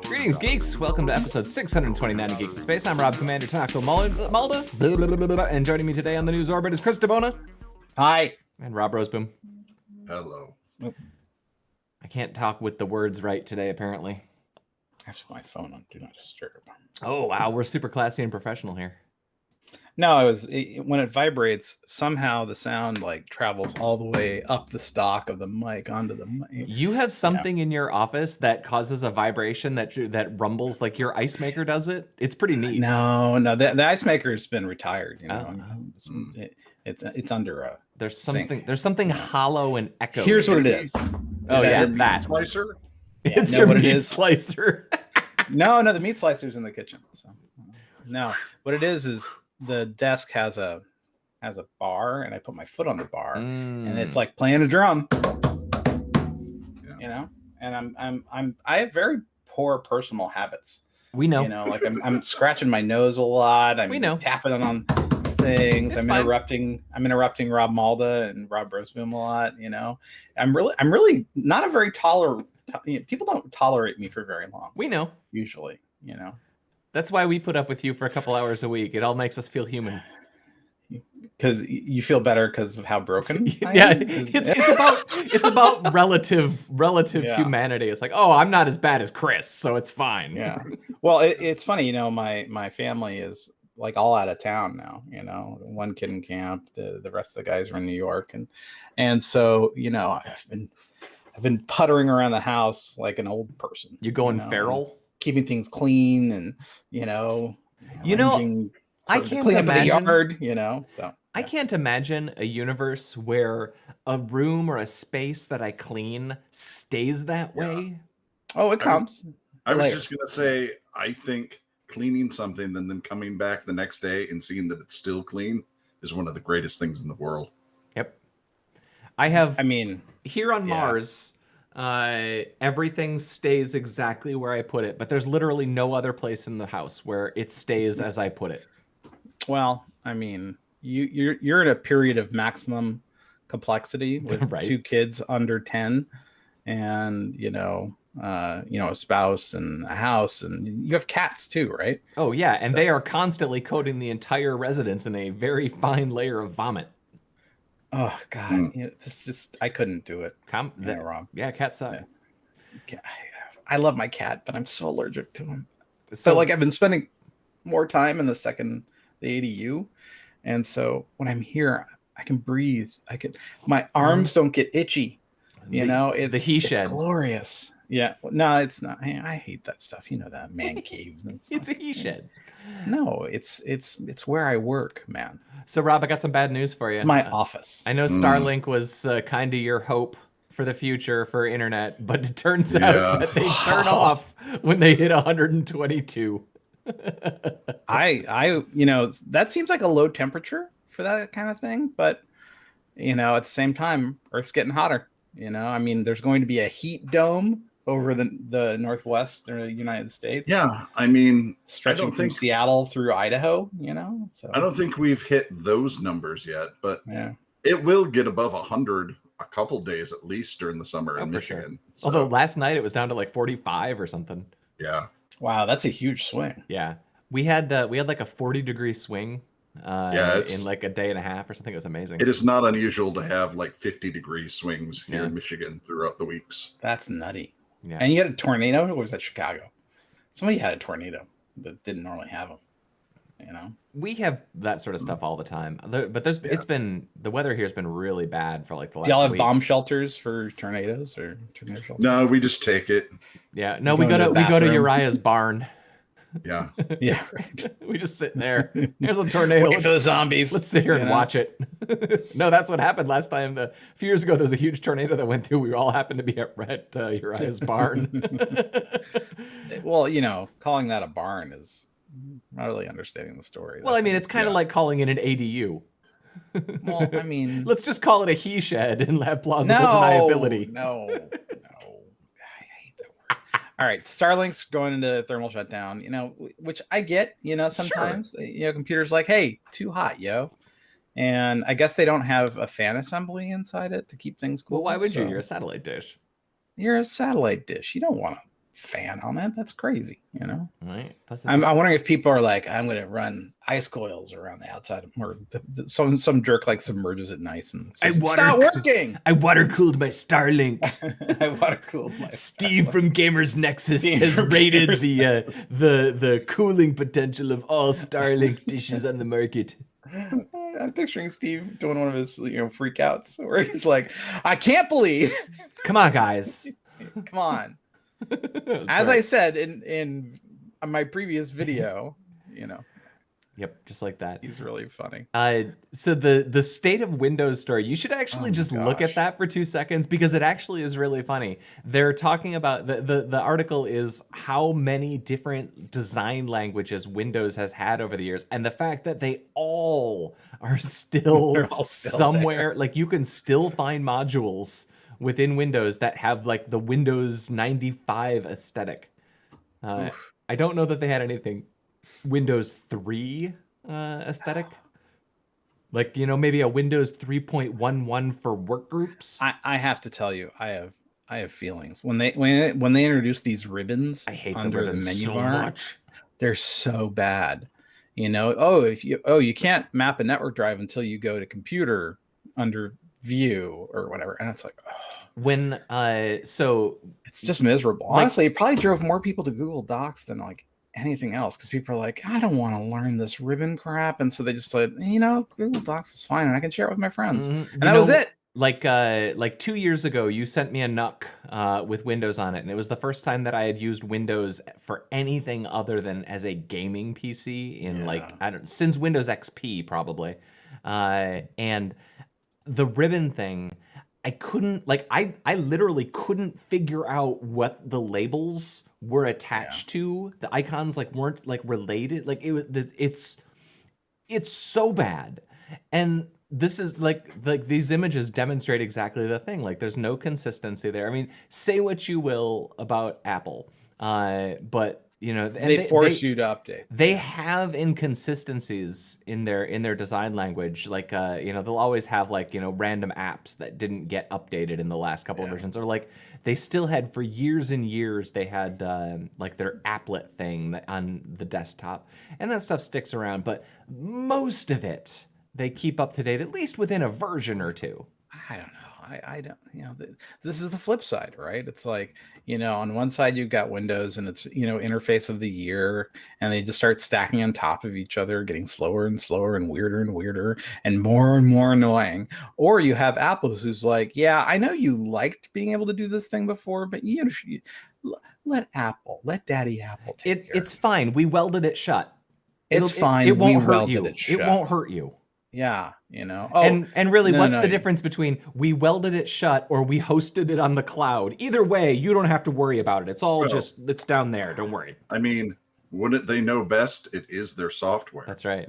Greetings, geeks! Welcome to episode 629 of Geeks in Space. I'm Rob Commander Taco Malda, and joining me today on the news orbit is Chris DeBona. Hi. And Rob Roseboom. Hello. I can't talk with the words right today, apparently. I have my phone on Do Not Disturb. Oh, wow, we're super classy and professional here. No, when it vibrates, somehow the sound like travels all the way up the stock of the mic onto the mic. You have something in your office that causes a vibration that rumbles like your ice maker does it? It's pretty neat. No, the ice maker has been retired. You know, it's under a. There's something hollow and echoey. Here's what it is. Oh yeah, meat that slicer. It's your meat slicer. No, the meat slicer's in the kitchen. So no, what it is the desk has a bar, and I put my foot on the bar, and it's like playing a drum. Yeah. You know, and I have very poor personal habits. We know. You know, like I'm scratching my nose a lot. We know. Tapping on things. It's I'm fine. interrupting Rob Malda and Rob Roseboom a lot. You know, I'm really not a very tolerant. People don't tolerate me for very long. We know. Usually, you know. That's why we put up with you for a couple hours a week. It all makes us feel human. Because you feel better because of how broken. Yeah, it's about relative humanity. It's like, oh, I'm not as bad as Chris, so it's fine. Yeah. Well, it's funny, you know. My family is like all out of town now. You know, one kid in camp, the rest of the guys are in New York, and so you know, I've been puttering around the house like an old person. You going feral? Keeping things clean, and I can't clean up the yard. You know, so I can't imagine a universe where a room or a space that I clean stays that way. Oh, it comes. I was just gonna say, I think cleaning something and then coming back the next day and seeing that it's still clean is one of the greatest things in the world. Yep. Here on Mars, everything stays exactly where I put it, but there's literally no other place in the house where it stays as I put it. Well, I mean, you're in a period of maximum complexity with right. 2 kids under 10, and a spouse and a house, and you have cats too, right? Oh yeah, and they are constantly coating the entire residence in a very fine layer of vomit. Oh God, I couldn't do it. Rob. Yeah, cats suck. I love my cat, but I'm so allergic to him. So I've been spending more time in the ADU, and so when I'm here, I can breathe. My arms don't get itchy. It's glorious. Yeah, no, it's not. I hate that stuff. You know that man cave. It's a he shed. No, it's where I work, man. So, Rob, I got some bad news for you. It's my office. I know Starlink was kind of your hope for the future for internet, but it turns out that they turn off when they hit 122. That seems like a low temperature for that kind of thing, but at the same time, Earth's getting hotter. There's going to be a heat dome over the northwest United States. Yeah, stretching from Seattle through Idaho. So I don't think we've hit those numbers yet, but it will get above 100 a couple days at least during the summer in Michigan. Sure. So. Although last night it was down to like 45 or something. Yeah. Wow, that's a huge swing. Yeah, we had like a 40-degree swing. In like a day and a half or something. It was amazing. It is not unusual to have like 50-degree swings here in Michigan throughout the weeks. That's nutty. Yeah. And you had a tornado, or was that Chicago? Somebody had a tornado that didn't normally have them. We have that sort of stuff all the time, but it's been, the weather here has been really bad for like the last week. Do y'all have week. Bomb shelters for tornadoes or tornado shelters? No, we just take it. Yeah, no, we go to Uriah's barn. Yeah. Yeah, right. We just sit there. Here's a tornado. Wait for the zombies. Let's sit here and watch it. No, that's what happened last time. A few years ago, there was a huge tornado that went through. We all happened to be at Uriah's barn. Well, calling that a barn is not really understanding the story. Well, it's kind of like calling it an ADU. Well, let's just call it a he shed and have plausible deniability. No. All right, Starlink's going into thermal shutdown, which I get, sometimes, computers like, hey, too hot, yo. And I guess they don't have a fan assembly inside it to keep things cool. Well, why would you? You're a satellite dish. You're a satellite dish. You don't want a fan on it. That's crazy, you know? Right. I'm wondering if people are like, I'm going to run ice coils around the outside of, or some jerk like submerges it nice and says, it's not working. I water cooled my Starlink. I water cooled my Steve from Gamers Nexus has rated the cooling potential of all Starlink dishes on the market. I'm picturing Steve doing one of his, freak outs where he's like, I can't believe. Come on, guys. Come on. As I said in my previous video, Yep, just like that. He's really funny. So the state of Windows story, you should actually look at that for 2 seconds because it actually is really funny. They're talking about the article is how many different design languages Windows has had over the years, and the fact that they all are still somewhere. Like you can still find modules within Windows that have like the Windows 95 aesthetic. I don't know that they had anything Windows 3 aesthetic. Like, maybe a Windows 3.11 for work groups. I have to tell you, I have feelings. When they introduce these ribbons I hate under the ribbons menu so bar, much. They're so bad. You can't map a network drive until you go to computer under view or whatever. And it's like, so it's just miserable. Honestly, it probably drove more people to Google Docs than like anything else, because people are like, I don't want to learn this ribbon crap, and so they just said, Google Docs is fine and I can share it with my friends. And that was it. Like 2 years ago, you sent me a NUC with Windows on it, and it was the first time that I had used Windows for anything other than as a gaming PC in since Windows XP probably. And the ribbon thing, I couldn't I literally couldn't figure out what the labels were attached to. The icons weren't related. It's so bad. And this is like these images demonstrate exactly the thing. Like there's no consistency there. I mean, say what you will about Apple, but they force you to update. They have inconsistencies in their design language. Like they'll always have random apps that didn't get updated in the last couple of versions, or they still had for years and years. They had their applet thing on the desktop, and that stuff sticks around. But most of it they keep up to date, at least within a version or two. I don't know. I don't, this is the flip side, right? It's like, on one side you've got Windows and it's, interface of the year, and they just start stacking on top of each other, getting slower and slower and weirder and more annoying. Or you have Apple who's like, yeah, I know you liked being able to do this thing before, but let Daddy Apple take care. It's fine. We welded it shut. It's fine. It won't hurt you. It won't hurt you. Yeah, and really, what's the difference between we welded it shut or we hosted it on the cloud? Either way, you don't have to worry about it. It's all it's down there. Don't worry. I mean, wouldn't they know best? It is their software. That's right.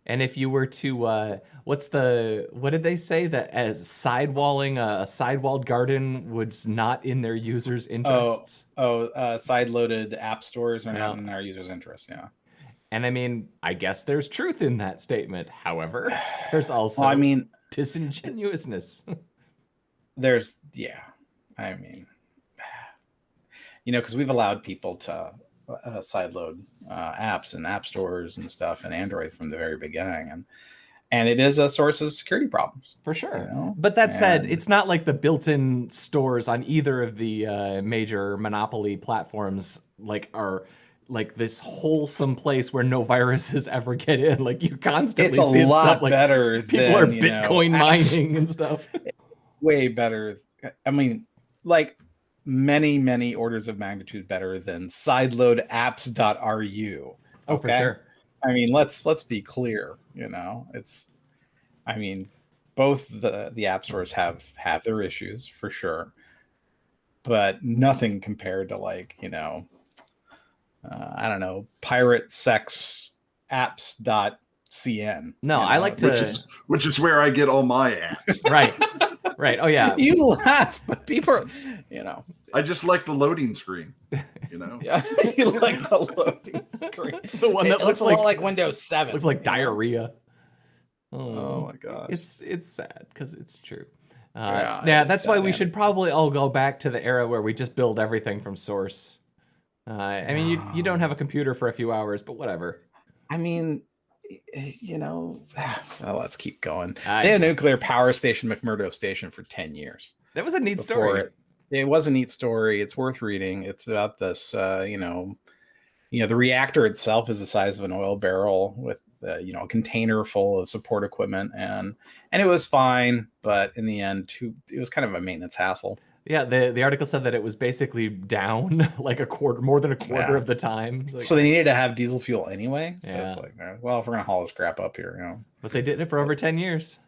And if you were to, what did they say, that as sidewalling a sidewalled garden was not in their users' interests? Side-loaded app stores are not in our users' interests. Yeah. And I mean, I guess there's truth in that statement. However, there's also disingenuousness. Because we've allowed people to sideload apps and app stores and stuff and Android from the very beginning. And it is a source of security problems. For sure. But that said, it's not like the built-in stores on either of the major monopoly platforms are this wholesome place where no viruses ever get in. Like you constantly see stuff better. People are Bitcoin mining and stuff. Way better. I mean, many orders of magnitude better than sideloadapps.ru. Okay? Oh, for sure. I mean, let's be clear. Both the app stores have their issues for sure, but nothing compared to I don't know, pirate sex apps.cn. No, I like to, which is where I get all my apps. Right. Oh yeah. You laugh, but people are, I just like the loading screen, Yeah, you like the loading screen. The one that looks a lot like Windows 7. Looks like diarrhea. Oh my gosh. It's sad because it's true. Yeah, that's it's why sad, we man. should probably all go back to the era where we just build everything from source. I mean, you don't have a computer for a few hours, but whatever. I mean, well, let's keep going. I They had a know. nuclear power station, McMurdo Station, for 10 years. That was a neat before story. it was a neat story. It's worth reading. It's about this, the reactor itself is the size of an oil barrel with, a container full of support equipment, and it was fine, but in the end, it was kind of a maintenance hassle. Yeah, the article said that it was basically down like more than a quarter of the time. Like, so they needed to have diesel fuel anyway. So Yeah. it's like, well, if we're gonna haul this crap up here, But they did it for over 10 years.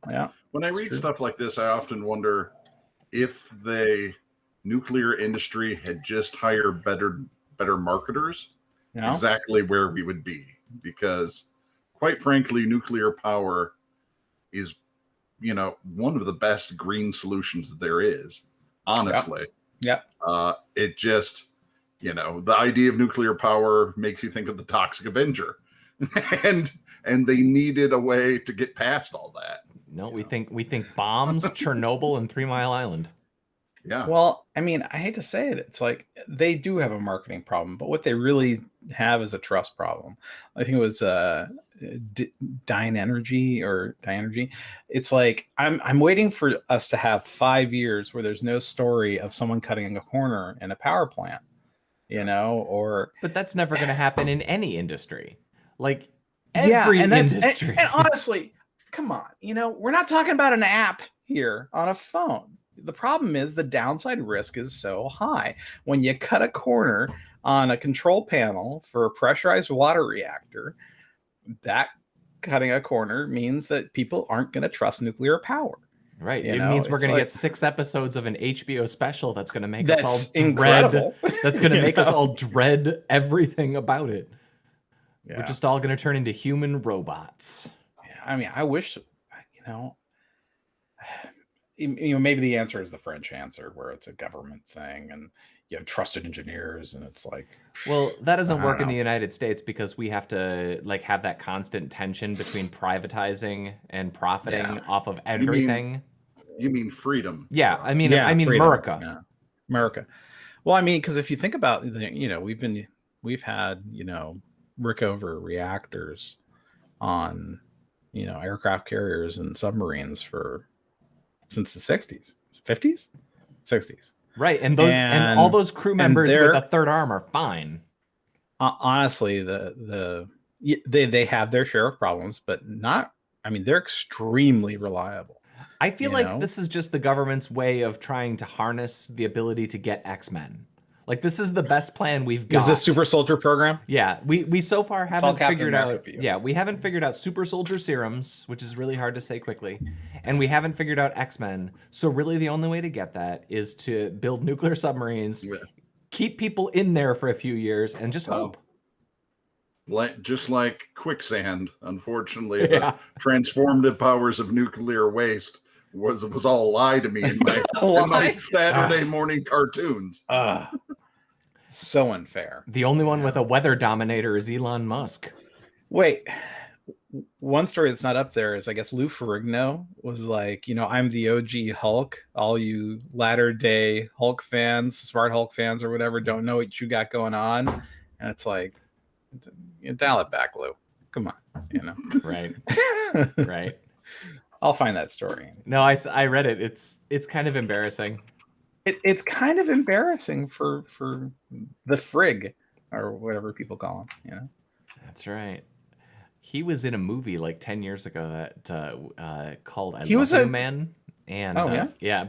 Yeah. When I read stuff like this, I often wonder if the nuclear industry had just hired better marketers, exactly where we would be. Because, quite frankly, nuclear power is, one of the best green solutions that there is. Honestly, it just, the idea of nuclear power makes you think of the Toxic Avenger, and they needed a way to get past all that. No, we think bombs, Chernobyl, and 3 Mile Island. Yeah. Well, I mean, I hate to say it. It's like they do have a marketing problem, but what they really have is a trust problem. I think it was Dynenergy. It's like I'm waiting for us to have 5 years where there's no story of someone cutting a corner in a power plant, But that's never going to happen in any industry. Like every industry. And honestly, come on, we're not talking about an app here on a phone. The problem is the downside risk is so high. When you cut a corner on a control panel for a pressurized water reactor, that cutting a corner means that people aren't going to trust nuclear power. Right. It means we're going to get 6 episodes of an HBO special that's going to make us all incredible. That's going to make us all dread everything about it. Yeah. We're just all going to turn into human robots. Yeah, I mean, I wish, maybe the answer is the French answer, where it's a government thing and you have trusted engineers, and it's like, well, that doesn't work in the United States because we have to have that constant tension between privatizing and profiting off of everything. You mean freedom? Yeah, I mean America. Yeah. America. Well, I mean, because if you think about we've had Rickover reactors on aircraft carriers and submarines since the 60s, 50s, 60s. Right, and all those crew members with a third arm are fine. Honestly, they have their share of problems, but they're extremely reliable. I feel like this is just the government's way of trying to harness the ability to get X-Men. Like, this is the best plan we've got. Is this Super Soldier program? Yeah, we so far haven't figured out. Yeah, we haven't figured out Super Soldier serums, which is really hard to say quickly, and we haven't figured out X-Men. So really, the only way to get that is to build nuclear submarines, keep people in there for a few years, and just hope. Just like quicksand, unfortunately, the transformative powers of nuclear waste was all a lie to me in my Saturday morning cartoons. So unfair. The only one with a weather dominator is Elon Musk. Wait, one story that's not up there is, I guess, Lou Ferrigno was like, I'm the OG Hulk. All you latter day Hulk fans, smart Hulk fans or whatever, don't know what you got going on. And it's like, dial it back, Lou. Come on, Right. Right. I'll find that story. No, I read it. It's kind of embarrassing. It's kind of embarrassing for the Frig, or whatever people call him. That's right. He was in a movie like 10 years ago that called "I Love You, Man," and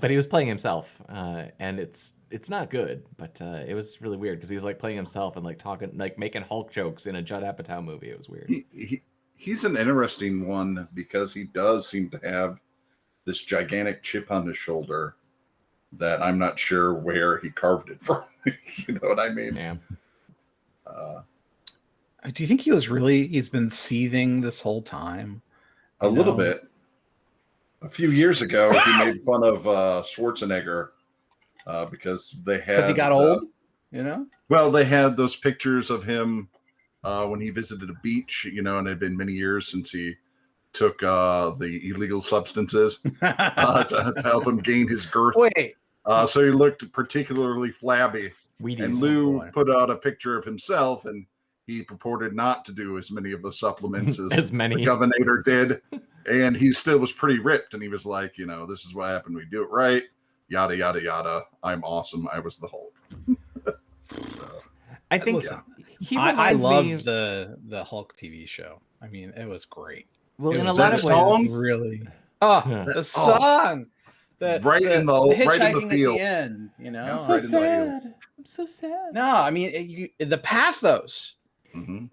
but he was playing himself, and it's not good, but it was really weird because he was like playing himself and like talking, like making Hulk jokes in a Judd Apatow movie. It was weird. He's an interesting one because he does seem to have this gigantic chip on his shoulder that I'm not sure where he carved it from. You know what I mean? Yeah. Do you think he's been seething this whole time? A little bit. A few years ago, he made fun of Schwarzenegger because he got old, Well, they had those pictures of him when he visited a beach, and it had been many years since he took the illegal substances to help him gain his girth. Wait. So he looked particularly flabby. Wheaties. And Lou put out a picture of himself, and he purported not to do as many of the supplements as the governor did. And he still was pretty ripped. And he was like, this is what happened. We do it right. Yada, yada, yada. I'm awesome. I was the Hulk. So, I think I loved the Hulk TV show. I mean, it was great. Well, in a lot of ways, really. The song. Right in the field. At the end, I'm so sad. I'm so sad. No, I mean the pathos. Mm-hmm.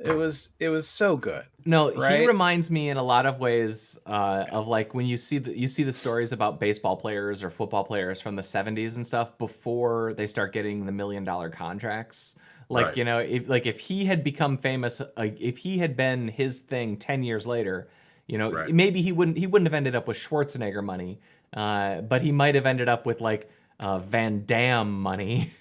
It was so good. No, right? He reminds me in a lot of ways of like when you see the stories about baseball players or football players from the 70s and stuff before they start getting the $1 million contracts. Like, if he had become famous, if he had been his thing 10 years later, maybe he wouldn't have ended up with Schwarzenegger money. But he might have ended up with like Van Damme money,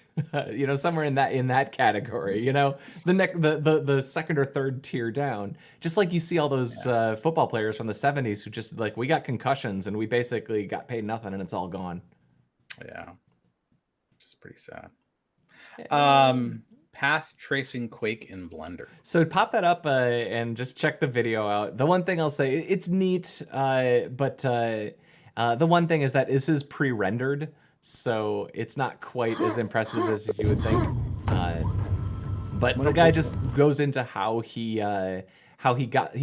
somewhere in that category. The second or third tier down. Just like you see all those football players from the 70s who just like, we got concussions and we basically got paid nothing and it's all gone. Yeah, which is pretty sad. Path tracing Quake in Blender. So pop that up and just check the video out. The one thing I'll say, it's neat, but the one thing is that this is pre-rendered, so it's not quite as impressive as you would think. But the guy just goes into how he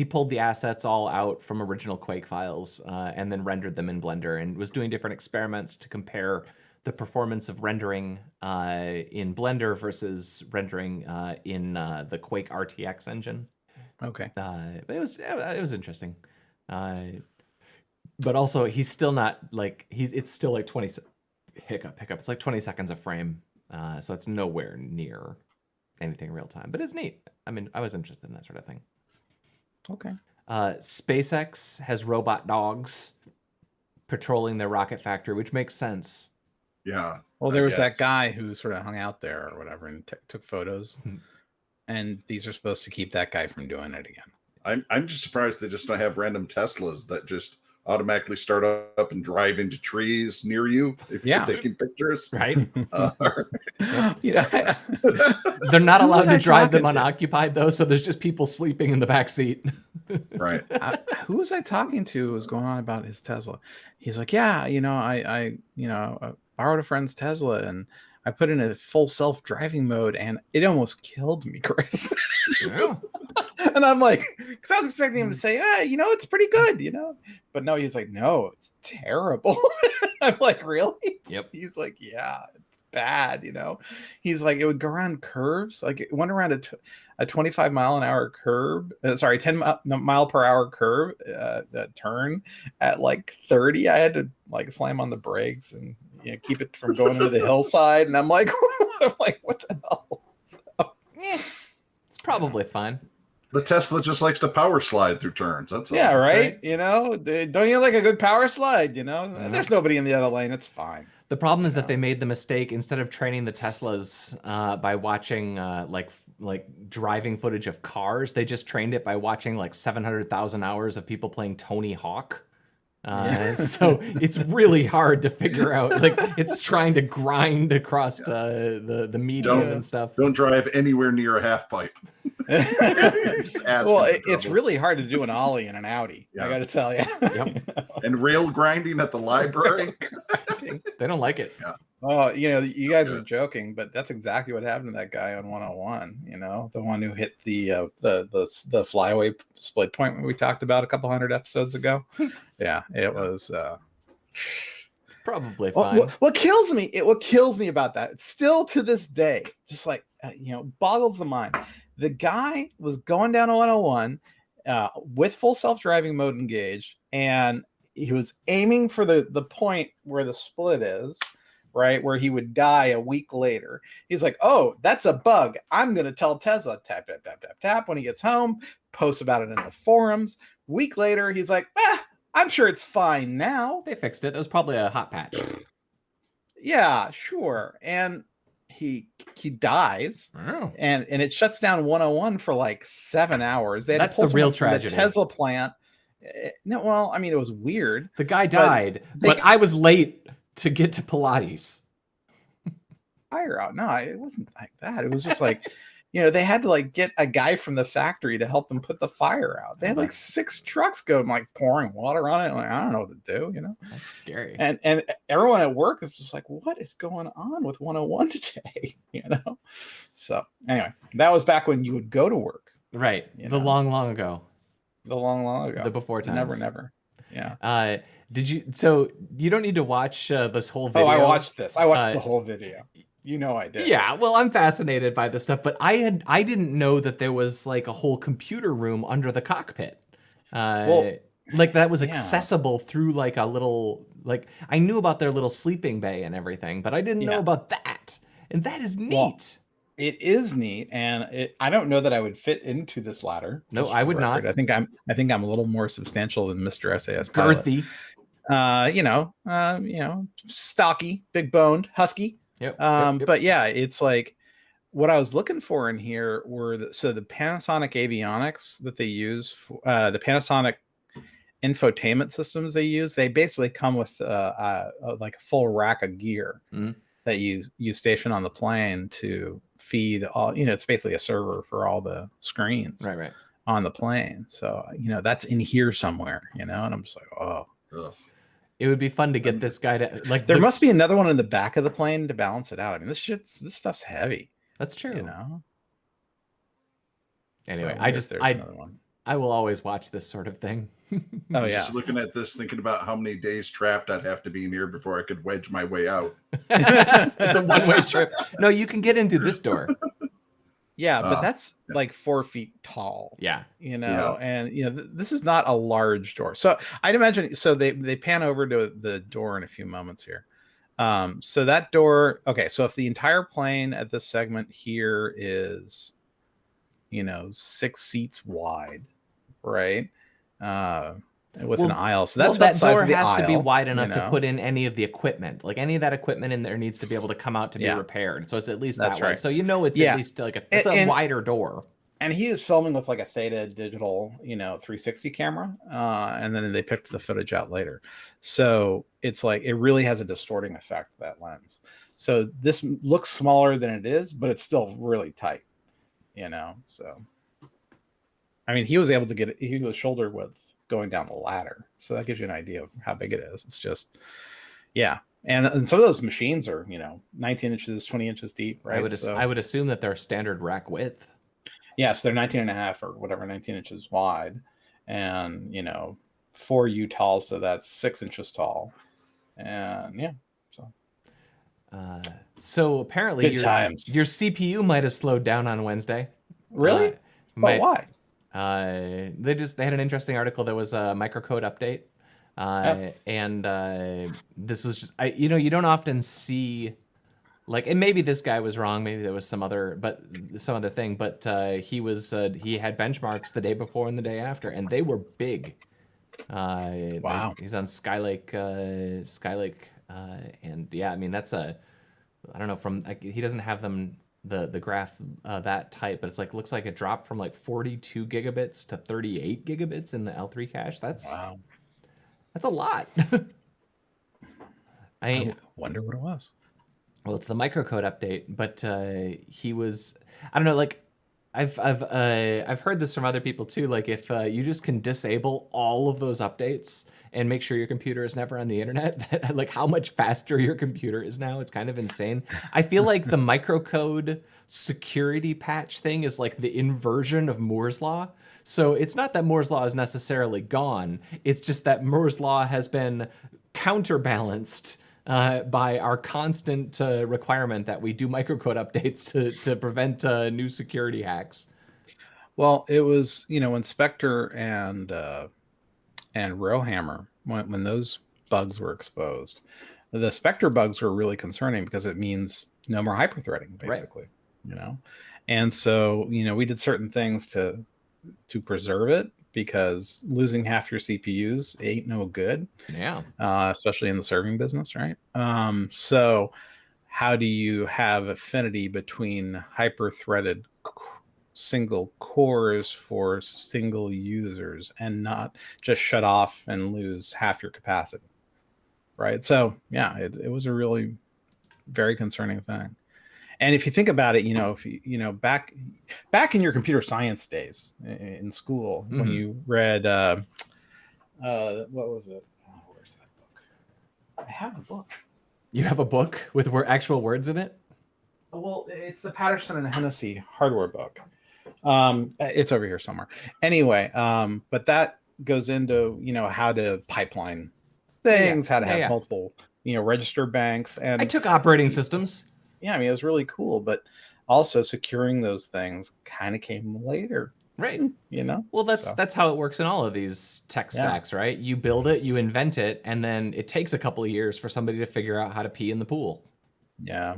pulled the assets all out from original Quake files and then rendered them in Blender, and was doing different experiments to compare the performance of rendering in Blender versus rendering in the Quake RTX engine. Okay. It was interesting. But also, he's still not like it's still like 20 hiccup. It's like 20 seconds a frame, so it's nowhere near anything real time. But it's neat. I mean, I was interested in that sort of thing. Okay. SpaceX has robot dogs patrolling their rocket factory, which makes sense. Yeah. Well, there was that guy who sort of hung out there or whatever and took photos, and these are supposed to keep that guy from doing it again. I'm just surprised they just don't have random Teslas that just automatically start up and drive into trees near you if you're taking pictures. Right. They're not allowed to drive them unoccupied though, so there's just people sleeping in the back seat. Right. Who was I talking to who was going on about his Tesla? He's like, yeah, I borrowed a friend's Tesla and I put in a full self-driving mode and it almost killed me, Chris. Yeah. And I'm like, because I was expecting him to say, it's pretty good, But no, he's like, no, it's terrible. I'm like, really? Yep. He's like, yeah, it's bad, He's like, it would go around curves. Like it went around a 25 mile an hour curve. 10 mile per hour curve that turn at like 30. I had to like slam on the brakes and keep it from going into the hillside. And I'm like, what the hell? So, it's probably fine. The Tesla just likes to power slide through turns. That's all. Yeah, right. Don't you like a good power slide? There's nobody in the other lane. It's fine. The problem is that they made the mistake, instead of training the Teslas by watching like driving footage of cars, they just trained it by watching like 700,000 hours of people playing Tony Hawk. So it's really hard to figure out. Like it's trying to grind across the medium and stuff. Don't drive anywhere near a half pipe. Well, it's really hard to do an ollie in an Audi. I got to tell you. Yep. And rail grinding at the library. They don't like it. Yeah. Oh, you guys were joking, but that's exactly what happened to that guy on 101. The one who hit the flyaway split point we talked about a couple hundred episodes ago. Yeah, it was. It's probably fine. What kills me about that, it's still to this day, just like boggles the mind. The guy was going down a 101 with full self-driving mode engaged, and he was aiming for the point where the split is. Right, where he would die a week later. He's like, oh, that's a bug. I'm going to tell Tesla, tap, tap, tap, tap, tap. When he gets home, post about it in the forums. Week later, he's like, I'm sure it's fine now. They fixed it. That was probably a hot patch. Yeah, sure. And he dies. Oh. And it shuts down 101 for like 7 hours. They had That's to pull the real someone from tragedy. The Tesla plant No, well, I mean, it was weird. The guy died, but I was late to get to Pilates. Fire out. No, it wasn't like that. It was just like, they had to like get a guy from the factory to help them put the fire out. They had like 6 trucks going, like pouring water on it. Like, I don't know what to do, That's scary. And everyone at work is just like, what is going on with 101 today? So anyway, that was back when you would go to work. Right. The long ago. The long ago. The before times. Never. Yeah. So you don't need to watch this whole video. Oh, I watched this. I watched the whole video. I did. Yeah, well, I'm fascinated by this stuff, but I didn't know that there was like a whole computer room under the cockpit. Like that was accessible through like a little, like I knew about their little sleeping bay and everything, but I didn't know about that. And that is neat. Well, it is neat, and I don't know that I would fit into this ladder. No, I would not. I think I'm a little more substantial than Mr. SAS Girthy. Stocky, big boned, husky. Yep. But yeah, it's like what I was looking for in here were the Panasonic avionics that they use, the Panasonic infotainment systems they use. They basically come with like a full rack of gear that you station on the plane to feed all. It's basically a server for all the screens on the plane. So that's in here somewhere. And I'm just like, oh. Ugh. It would be fun to get this guy to like. There must be another one in the back of the plane to balance it out. I mean, this stuff's heavy. That's true. Anyway, so I will always watch this sort of thing. Oh yeah. Just looking at this, thinking about how many days trapped I'd have to be in here before I could wedge my way out. It's a one-way trip. No, you can get into this door. Yeah, but that's like 4 feet tall. Yeah. And this is not a large door. So I'd imagine, so they pan over to the door in a few moments here. So that door, okay, so if the entire plane at this segment here is 6 seats wide, right? With an aisle. So that's that door has to be wide enough to put in any of the equipment. Like any of that equipment in there needs to be able to come out to be repaired. So it's at least that way. So it's at least like a wider door. And he is filming with like a Theta digital, 360 camera. And then they picked the footage out later. So it's like it really has a distorting effect, that lens. So this looks smaller than it is, but it's still really tight. So I mean, he was able to get it. He was shoulder width going down the ladder. So that gives you an idea of how big it is. It's just, And some of those machines are, 19 inches, 20 inches deep, right? I would assume that they're standard rack width. Yes, they're 19 and a half or whatever, 19 inches wide. And, 4U tall. So that's 6 inches tall. And so apparently your CPU might have slowed down on Wednesday. Really? But why? They had an interesting article. There was a microcode update, and this was just you don't often see, like, and maybe this guy was wrong. Maybe there was some other thing. But he had benchmarks the day before and the day after, and they were big. Wow. He's on Skylake, and I mean that's I don't know he doesn't have them. The graph that tight, but it's like looks like it dropped from like 42 gigabits to 38 gigabits in the L3 cache. That's a lot. I wonder what it was. Well, it's the microcode update, but he was, I don't know, like I've heard this from other people too. Like if you just can disable all of those updates and make sure your computer is never on the internet, that, like how much faster your computer is now, it's kind of insane. I feel like the microcode security patch thing is like the inversion of Moore's Law. So it's not that Moore's Law is necessarily gone. It's just that Moore's Law has been counterbalanced by our constant requirement that we do microcode updates to prevent new security hacks. Well, it was, when Spectre and Rowhammer, when those bugs were exposed, the Spectre bugs were really concerning because it means no more hyperthreading, basically, And so, we did certain things to preserve it, because losing half your CPUs ain't no good. Yeah. Especially in the serving business, right? So how do you have affinity between hyper-threaded single cores for single users and not just shut off and lose half your capacity. Right. So yeah, it was a really very concerning thing. And if you think about it, if you back in your computer science days in school, when you read what was it? Oh, where's that book? I have the book. You have a book with actual words in it? Well, it's the Patterson and Hennessy hardware book. It's over here somewhere. Anyway, but that goes into how to pipeline things, how to have multiple register banks. And I took operating systems. Yeah, I mean, it was really cool, but also securing those things kind of came later. Right. Well, that's how it works in all of these tech stacks, right? You build it, you invent it, and then it takes a couple of years for somebody to figure out how to pee in the pool. Yeah.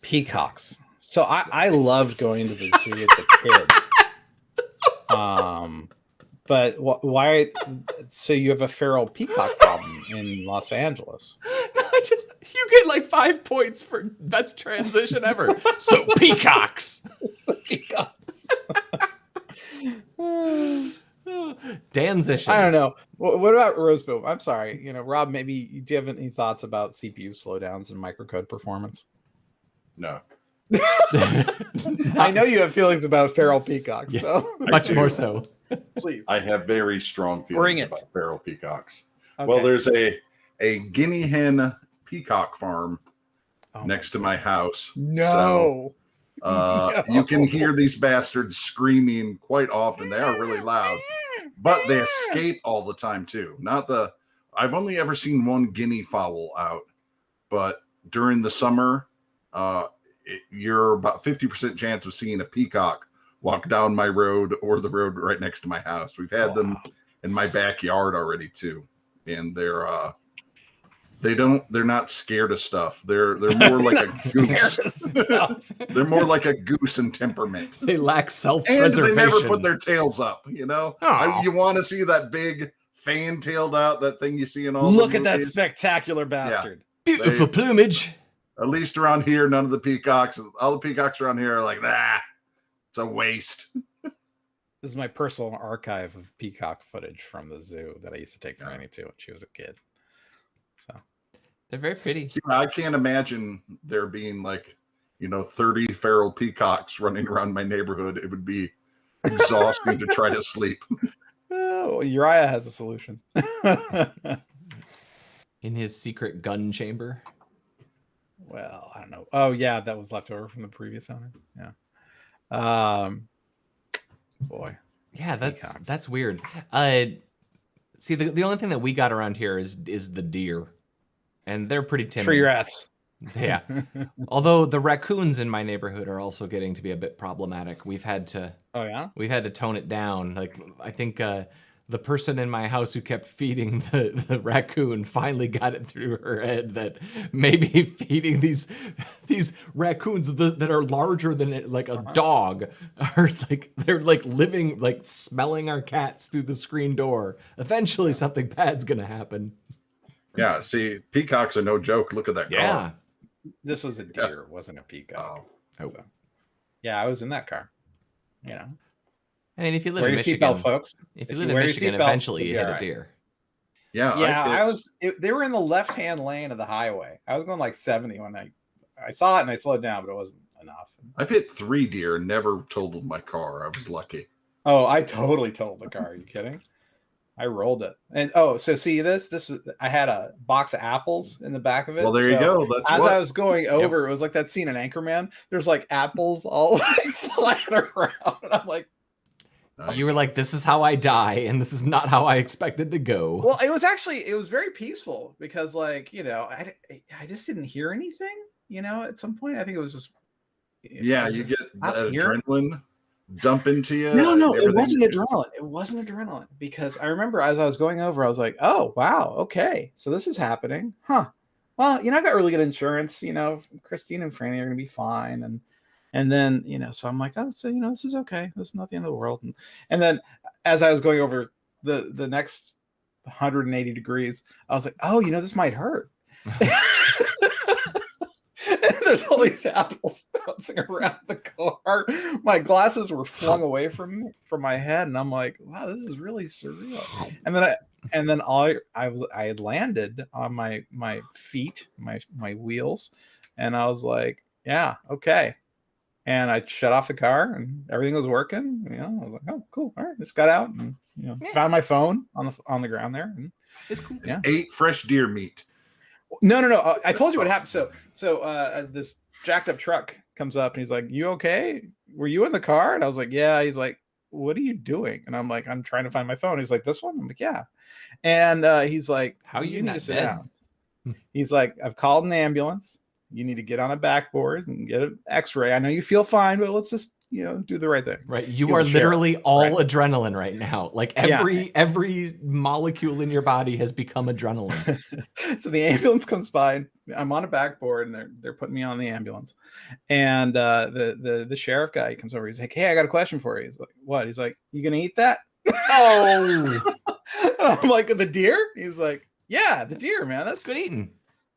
Peacocks. So I loved going to the zoo with the kids. But why? So you have a feral peacock problem in Los Angeles? No, you get like 5 points for best transition ever. So peacocks. Peacocks. Dansitions. I don't know. What about Rosebud? I'm sorry. Rob, maybe do you have any thoughts about CPU slowdowns and microcode performance? No. I know you have feelings about feral peacocks. Yeah, so much more so. Please. I have very strong feelings about feral peacocks. Okay. Well, there's a guinea hen peacock farm next to my house. No. So, you can hear these bastards screaming quite often. They are really loud, but they escape all the time too. I've only ever seen one guinea fowl out, but during the summer, you're about 50% chance of seeing a peacock walk down my road or the road right next to my house. We've had them in my backyard already too, and they're not scared of stuff. They're more like a goose. They're more like a goose in temperament. They lack self-preservation. And they never put their tails up. You want to see that big fan-tailed out, that thing you see in all. Look at that spectacular bastard. Yeah. Beautiful plumage. At least around here, none of the peacocks. All the peacocks around here are like, it's a waste. This is my personal archive of peacock footage from the zoo that I used to take for Annie too when she was a kid. So they're very pretty. I can't imagine there being 30 feral peacocks running around my neighborhood. It would be exhausting to try to sleep. Oh, Uriah has a solution. In his secret gun chamber. Well, I don't know. Oh yeah, that was left over from the previous owner. Yeah. Boy. Yeah, that's weird. See, the only thing that we got around here is the deer, and they're pretty timid. Tree rats. Yeah. Although the raccoons in my neighborhood are also getting to be a bit problematic. We've had to. Oh yeah. We've had to tone it down. I think the person in my house who kept feeding the raccoon finally got it through her head that maybe feeding these raccoons that are larger than a dog are they're living, smelling our cats through the screen door. Eventually something bad's gonna happen. Yeah, see, peacocks are no joke. Look at that car. Yeah. This was a deer, it wasn't a peacock. Oh. So, yeah, I was in that car. I mean, if you live in Michigan, folks. If you live in Michigan, eventually you hit a deer. Yeah, yeah. They were in the left-hand lane of the highway. I was going 70 when I saw it and I slowed down, but it wasn't enough. I've hit 3 deer, never totaled my car. I was lucky. Oh, I totally totaled the car. Are you kidding? I rolled it. And so see this is, I had a box of apples in the back of it. Well, there you go. I was going over, it was like that scene in Anchorman. There's apples all flying around. And I'm like, nice. You were like, this is how I die, and this is not how I expected to go. Well, it was very peaceful because I just didn't hear anything, at some point. I think it was just. You get the adrenaline dump into you. No, it wasn't adrenaline. It wasn't adrenaline because I remember as I was going over, I was like, oh, wow. Okay. So this is happening. Huh. Well, I got really good insurance, Christine and Franny are going to be fine. And then, so I'm like, oh, so, this is okay. This is not the end of the world. And then as I was going over the next 180 degrees, I was like, oh, this might hurt. And There's all these apples bouncing around the car. My glasses were flung away from my head, and I'm like, wow, this is really surreal. And then I had landed on my feet, my wheels, and I was like, yeah, okay. And I shut off the car, and everything was working. You know, I was like, oh, cool. All right, just got out and found my phone on the ground there. And, it's cool. Yeah. Ate fresh deer meat. No. I told you what happened. So this jacked up truck comes up, and he's like, "You okay? Were you in the car?" And I was like, "Yeah." He's like, "What are you doing?" And I'm like, "I'm trying to find my phone." He's like, "This one?" I'm like, "Yeah." And he's like, "How you need not to sit dead?" down. He's like, "I've called an ambulance. You need to get on a backboard and get an X-ray. I know you feel fine, but let's just do the right thing." Right. You are literally all adrenaline right now. Like every molecule in your body has become adrenaline. So the ambulance comes by, and I'm on a backboard, and they're putting me on the ambulance. And the sheriff guy comes over. He's like, "Hey, I got a question for you." He's like, "What?" He's like, "You gonna eat that?" Oh. I'm like, "The deer?" He's like, "Yeah, the deer, man. That's good eating.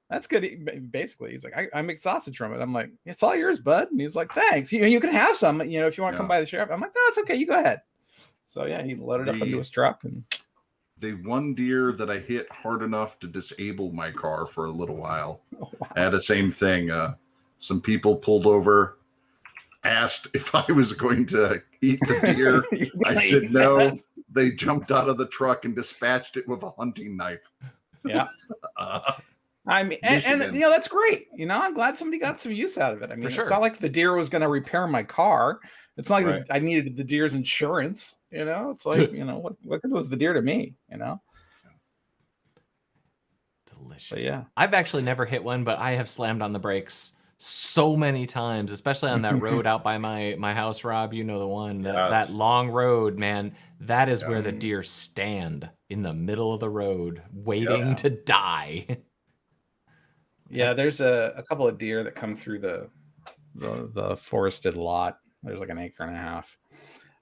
That's good." Basically, he's like, I make sausage from it. I'm like, "It's all yours, bud." And he's like, "Thanks. You can have some, if you want to come by the sheriff." I'm like, "No, it's okay. You go ahead." So yeah, he loaded up into his truck. And the one deer that I hit hard enough to disable my car for a little while. Oh, wow. I had the same thing. Some people pulled over, asked if I was going to eat the deer. I said no. They jumped out of the truck and dispatched it with a hunting knife. Yeah. I mean, and that's great. I'm glad somebody got some use out of it. I mean, It's not like the deer was going to repair my car. It's not like I needed the deer's insurance. It's like, what good was the deer to me? Delicious. But yeah. I've actually never hit one, but I have slammed on the brakes so many times, especially on that road out by my house, Rob. You know the one, that long road, man. That is where the deer stand, in the middle of the road, waiting to die. Yeah, there's a couple of deer that come through the forested lot. There's like an acre and a half,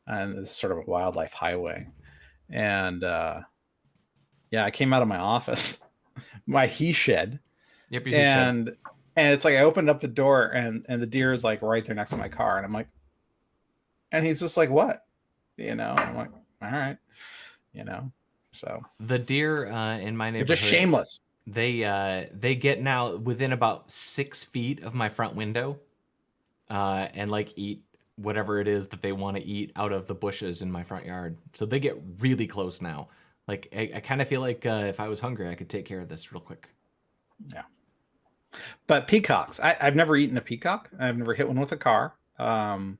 and it's sort of a wildlife highway. And I came out of my office, my he shed. Yep, and it's like I opened up the door, and the deer is like right there next to my car, and I'm like, and he's just like, "What?" I'm like, "All right," So the deer in my neighborhood, they're just shameless. They get now within about 6 feet of my front window, and like eat whatever it is that they want to eat out of the bushes in my front yard. So they get really close now. Like I kind of feel like if I was hungry, I could take care of this real quick. Yeah. But peacocks, I've never eaten a peacock. I've never hit one with a car. And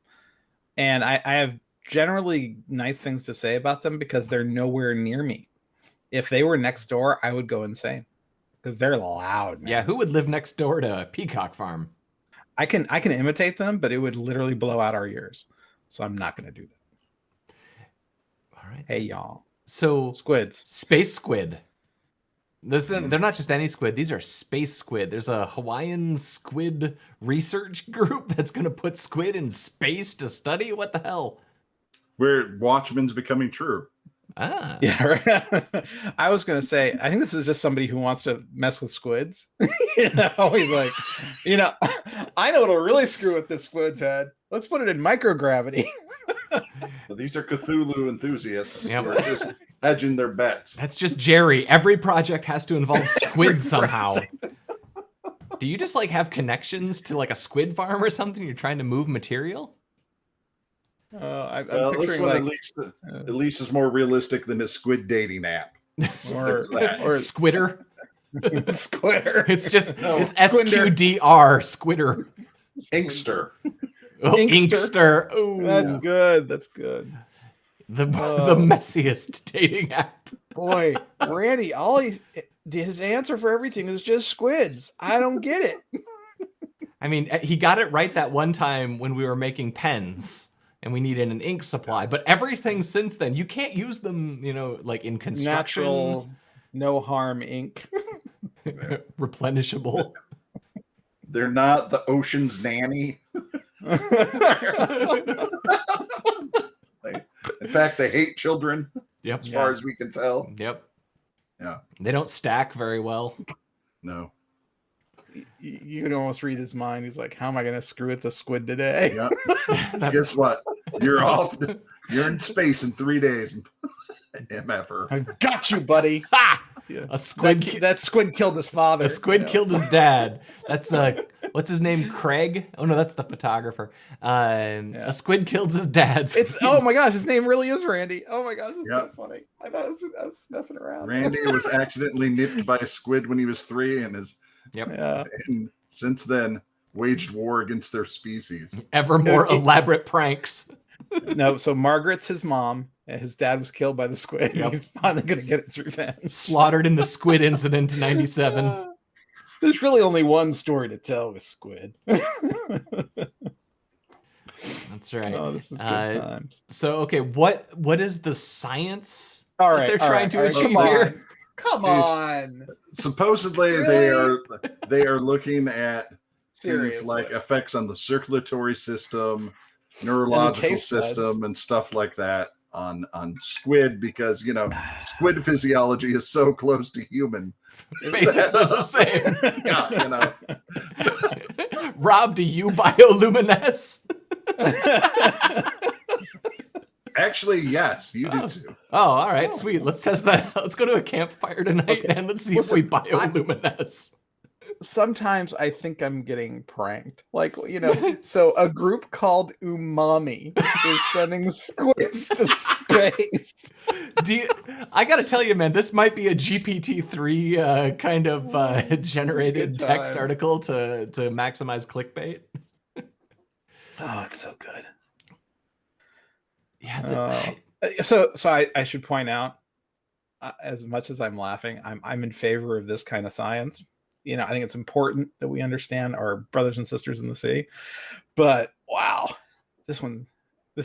I have generally nice things to say about them because they're nowhere near me. If they were next door, I would go insane. Because they're loud, man. Yeah, who would live next door to a peacock farm? I can imitate them, but it would literally blow out our ears. So I'm not going to do that. All right. Hey, y'all. So squids. Space squid. They're not just any squid. These are space squid. There's a Hawaiian squid research group that's going to put squid in space to study. What the hell? Where Watchmen's becoming true. Ah. Yeah, right. I was going to say, I think this is just somebody who wants to mess with squids. He's like, I know what'll really screw with this squid's head. Let's put it in microgravity. These are Cthulhu enthusiasts who are just hedging their bets. That's just Jerry. Every project has to involve squid somehow. Do you just like have connections to like a squid farm or something? You're trying to move material? This one at least is more realistic than a squid dating app. or Squitter. Squitter. It's just it's SQDR Squitter. Inkster. Oh, Inkster. Oh, that's good. That's good. The messiest dating app. Boy, Randy, his answer for everything is just squids. I don't get it. I mean, he got it right that one time when we were making pens and we needed an ink supply. But everything since then, you can't use them, like in construction. Natural, no harm ink. Replenishable. They're not the ocean's nanny. In fact, they hate children. Yep. As far as we can tell. Yep. Yeah. They don't stack very well. No. you can almost read his mind. He's like, "How am I going to screw with the squid today?" Yep. Guess what? You're off. You're in space in 3 days. MFer. I got you, buddy. Ha! Yeah. A squid. That squid killed his father. A squid killed his dad. That's what's his name? Craig? Oh no, that's the photographer. A squid killed his dad. Oh my gosh, his name really is Randy. Oh my gosh, it's so funny. I thought I was messing around. Randy was accidentally nipped by a squid when he was 3, and and since then waged war against their species. Ever more elaborate pranks. No, so Margaret's his mom. And his dad was killed by the squid. Yep. He's finally going to get his revenge. Slaughtered in the squid incident in 97. There's really only one story to tell with Squid. That's right. Oh, this is good times. So, okay, what is the science that they're trying to achieve here? Come on. Supposedly really? they are looking at Seriously. things like effects on the circulatory system, neurological system, and stuff like that on squid, because squid physiology is so close to human. Basically the same. Yeah, Rob, do you bioluminesce? Actually, yes, you do too. Oh, all right, sweet. Let's test that. Let's go to a campfire tonight and let's see if we bioluminesce. Sometimes I think I'm getting pranked. So a group called Umami is sending squids to space. I gotta tell you, man, this might be a GPT-3 kind of generated text article to maximize clickbait. Oh, it's so good. Yeah. So I should point out, as much as I'm laughing, I'm in favor of this kind of science. I think it's important that we understand our brothers and sisters in the sea. But wow, this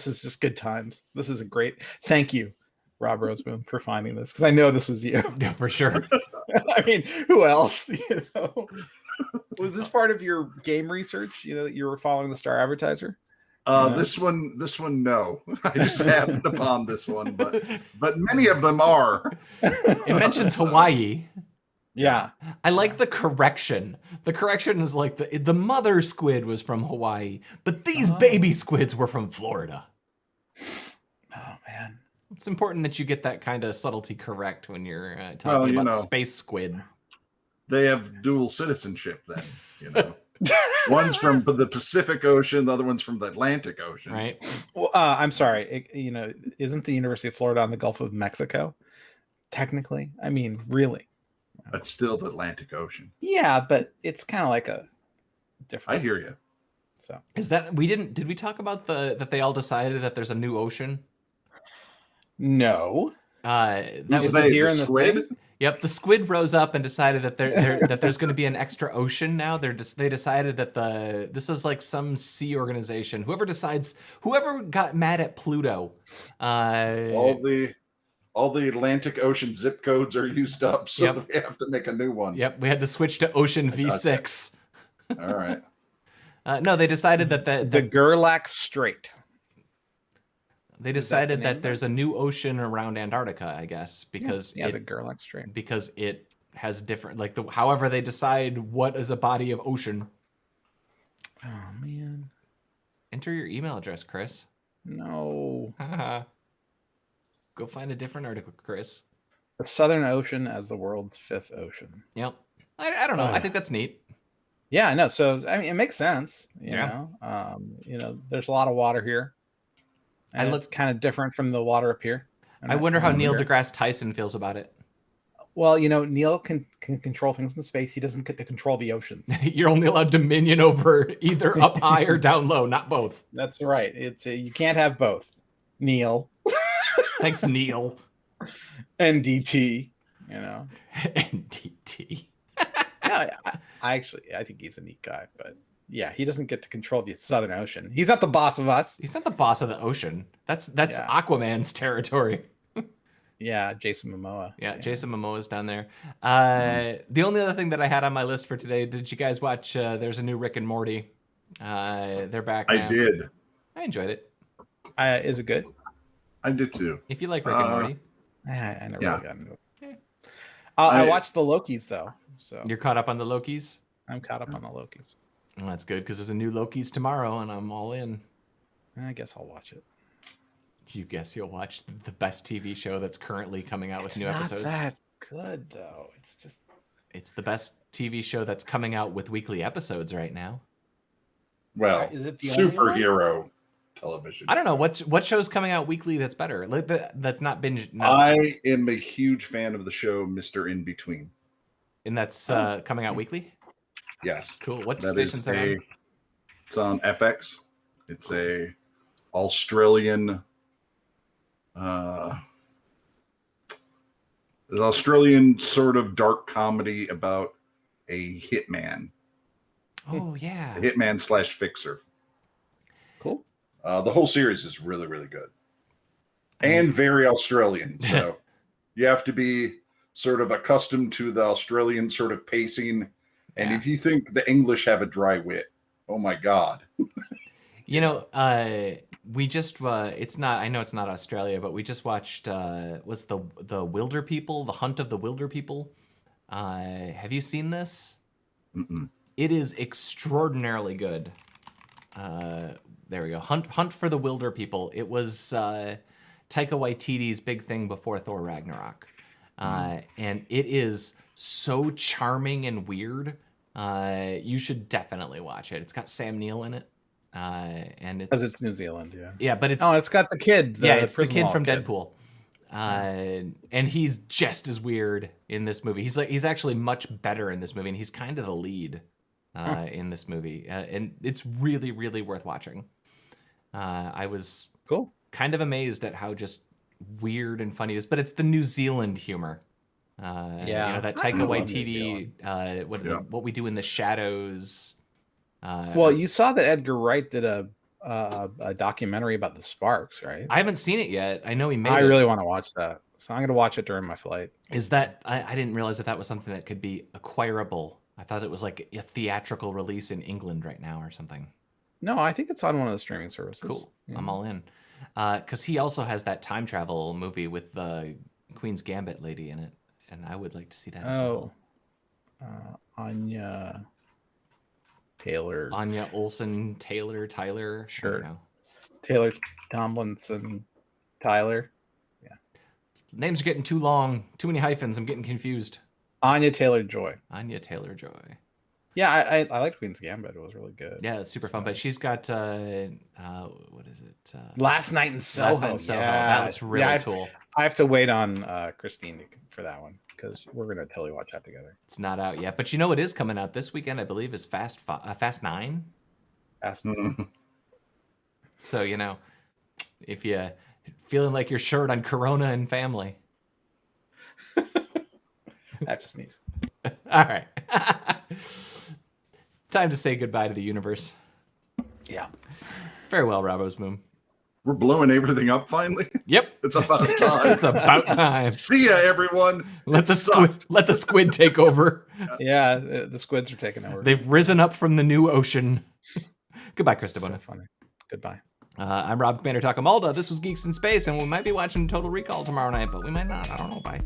is just good times. This is a great. Thank you, Rob Rosemoon, for finding this, because I know this was you. Yeah, for sure. I mean, who else? Was this part of your game research? That you were following the Star Advertiser. This one, no. I just happened upon this one, but many of them are. It mentions Hawaii. Yeah. I like the correction. The correction is like the mother squid was from Hawaii, but these baby squids were from Florida. Oh, man. It's important that you get that kind of subtlety correct when you're talking about space squid. They have dual citizenship then, One's from the Pacific Ocean, the other one's from the Atlantic Ocean. Right. Well, I'm sorry. Isn't the University of Florida on the Gulf of Mexico? Technically. I mean, really. That's still the Atlantic Ocean. Yeah, but it's kind of like a different. I hear you. So is that did we talk about that they all decided that there's a new ocean? No. That was here in the squid. thing? Yep, the squid rose up and decided that that there's going to be an extra ocean now. They decided that this is like some sea organization. Whoever got mad at Pluto. All the Atlantic Ocean zip codes are used up, so we have to make a new one. Yep, we had to switch to Ocean V6. All right. No, they decided that the Gerlach Strait. They decided that there's a new ocean around Antarctica, I guess, because the Gerlach Strait. Because it has different, however they decide what is a body of ocean. Oh man! Enter your email address, Chris. No. Go find a different article, Chris. The Southern Ocean as the world's 5th ocean. Yep. I don't know. I think that's neat. Yeah, I know. So I mean, it makes sense. You know, there's a lot of water here. And it's kind of different from the water up here. I wonder how Neil deGrasse Tyson feels about it. Well, Neil can control things in space. He doesn't get to control the oceans. You're only allowed dominion over either up high or down low, not both. That's right. You can't have both. Neil. Thanks, Neil. NDT. NDT. I think he's a neat guy, but yeah, he doesn't get to control the Southern Ocean. He's not the boss of us. He's not the boss of the ocean. That's Aquaman's territory. Yeah, Jason Momoa. Yeah, Jason Momoa's down there. The only other thing that I had on my list for today, did you guys watch, there's a new Rick and Morty. They're back now. I did. I enjoyed it. Is it good? I did too. If you like Rick and Morty. I never really got into it. I watched the Lokis, though. So you're caught up on the Lokis? I'm caught up on the Lokis. Well, that's good because there's a new Loki's tomorrow, and I'm all in. I guess I'll watch it. You guess you'll watch the best TV show that's currently coming out with new episodes? It's not that good, though. It's the best TV show that's coming out with weekly episodes right now. Well, is it the superhero television? I don't know what show's coming out weekly that's better. That's not binge. I am a huge fan of the show Mr. In Between, and that's coming out weekly. Yes, cool. What station's that on? It's on FX. It's a Australian. An Australian sort of dark comedy about a hitman. Oh yeah, a hitman / fixer. Cool. The whole series is really, really good and very Australian. So you have to be sort of accustomed to the Australian sort of pacing. And if you think the English have a dry wit, oh my God. You know, we just it's not. I know it's not Australia, but we just watched. Was the Wilder People, the Hunt of the Wilder People? Have you seen this? Mm-mm. It is extraordinarily good. There we go. Hunt for the Wilder People. It was Taika Waititi's big thing before Thor Ragnarok, and it is so charming and weird. You should definitely watch it. It's got Sam Neill in it. And it's New Zealand, yeah, but it's got the kid. It's the kid from Deadpool, and he's just as weird in this movie. He's actually much better in this movie, and he's kind of the lead in this movie, and it's really, really worth watching. I was kind of amazed at how just weird and funny it is, but it's the New Zealand humor. You know, that Taika Waititi, what we do in the shadows. Well, you saw that Edgar Wright did a documentary about the Sparks, right? I haven't seen it yet. I know he made it. I really want to watch that, so I'm going to watch it during my flight. Is that I didn't realize that was something that could be acquirable. I thought it was like a theatrical release in England right now or something. No, I think it's on one of the streaming services. Cool. Yeah. I'm all in. Because he also has that time travel movie with the Queen's Gambit lady in it, and I would like to see that as well. Anya Olsen, Tyler. Sure. Taylor Tomlinson, Tyler. Yeah. Names are getting too long. Too many hyphens. I'm getting confused. Anya Taylor-Joy. Yeah, I liked Queen's Gambit. It was really good. Yeah, it's super fun. But she's got what is it? Last Night in Soho. Yeah, that looks really cool. I have to wait on Christine for that one because we're gonna totally watch that together. It's not out yet, but you know what is coming out this weekend? I believe is Fast 9. Fast 9. So you know, if you feeling like you're short on Corona and family, I have to sneeze. All right. Time to say goodbye to the universe. Yeah. Farewell, Robo's Moon. We're blowing everything up finally. Yep. It's about time. It's about time. See ya, everyone. Let the squid take over. Yeah, the squids are taking over. They've risen up from the new ocean. Goodbye, Christabona. So funny. Goodbye. I'm Rob Commander Takamalda. This was Geeks in Space, and we might be watching Total Recall tomorrow night, but we might not. I don't know. Bye.